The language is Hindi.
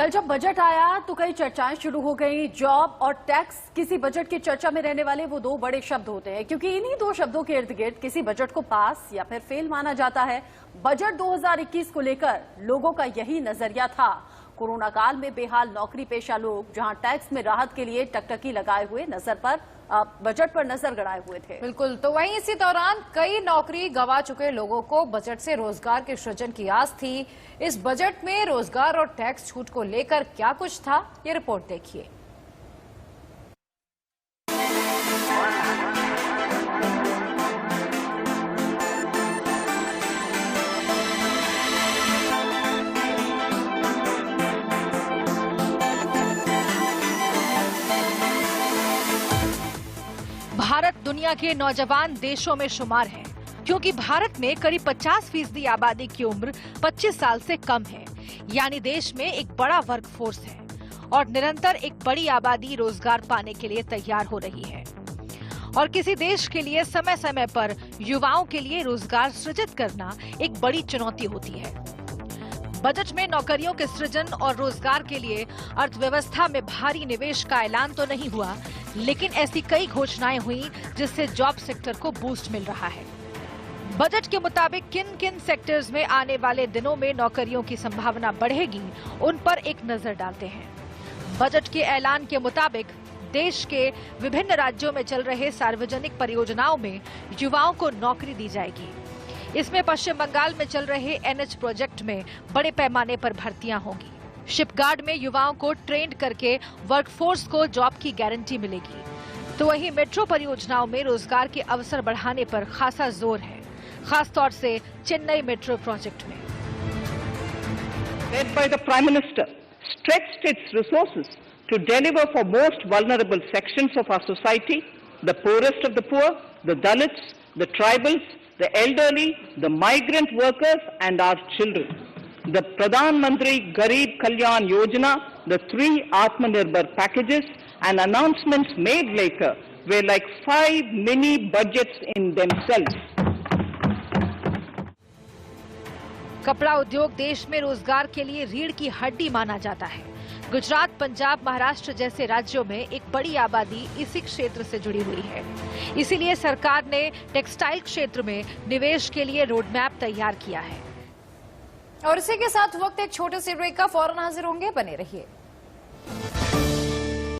कल जब बजट आया तो कई चर्चाएं शुरू हो गई। जॉब और टैक्स किसी बजट की चर्चा में रहने वाले वो दो बड़े शब्द होते हैं, क्योंकि इन्हीं दो शब्दों के इर्द गिर्द किसी बजट को पास या फिर फेल माना जाता है। बजट 2021 को लेकर लोगों का यही नजरिया था। कोरोना काल में बेहाल नौकरी पेशा लोग जहां टैक्स में राहत के लिए टकटकी लगाए हुए बजट पर नजर गड़ाए हुए थे। बिल्कुल, तो वहीं इसी दौरान कई नौकरी गंवा चुके लोगों को बजट से रोजगार के सृजन की आस थी। इस बजट में रोजगार और टैक्स छूट को लेकर क्या कुछ था, ये रिपोर्ट देखिए। भारत दुनिया के नौजवान देशों में शुमार है, क्योंकि भारत में करीब 50% आबादी की उम्र 25 साल से कम है। यानी देश में एक बड़ा वर्क फोर्स है और निरंतर एक बड़ी आबादी रोजगार पाने के लिए तैयार हो रही है। और किसी देश के लिए समय समय पर युवाओं के लिए रोजगार सृजित करना एक बड़ी चुनौती होती है। बजट में नौकरियों के सृजन और रोजगार के लिए अर्थव्यवस्था में भारी निवेश का ऐलान तो नहीं हुआ, लेकिन ऐसी कई घोषणाएं हुई जिससे जॉब सेक्टर को बूस्ट मिल रहा है। बजट के मुताबिक किन किन सेक्टर्स में आने वाले दिनों में नौकरियों की संभावना बढ़ेगी, उन पर एक नजर डालते हैं। बजट के ऐलान के मुताबिक देश के विभिन्न राज्यों में चल रहे सार्वजनिक परियोजनाओं में युवाओं को नौकरी दी जाएगी। इसमें पश्चिम बंगाल में चल रहे NH प्रोजेक्ट में बड़े पैमाने पर भर्तियां होंगी। शिपगार्ड में युवाओं को ट्रेंड करके वर्कफोर्स को जॉब की गारंटी मिलेगी। तो वहीं मेट्रो परियोजनाओं में रोजगार के अवसर बढ़ाने पर खासा जोर है, खासतौर से चेन्नई मेट्रो प्रोजेक्ट में। Led by the Prime Minister, stretched its resources to deliver for most vulnerable sections of our society, the poorest of the poor, the Dalits, the tribals, the elderly, the migrant workers and our children. The Pradhan Mantri Garib Kalyan Yojana, the 3 Atmanirbhar packages and announcements made later were like 5 mini budgets in themselves. कपड़ा उद्योग देश में रोजगार के लिए रीढ़ की हड्डी माना जाता है। गुजरात, पंजाब, महाराष्ट्र जैसे राज्यों में एक बड़ी आबादी इसी क्षेत्र से जुड़ी हुई है। इसीलिए सरकार ने टेक्सटाइल क्षेत्र में निवेश के लिए रोडमैप तैयार किया है। और इसी के साथ वक्त एक छोटे से ब्रेक का, फौरन हाजिर होंगे, बने रहिए।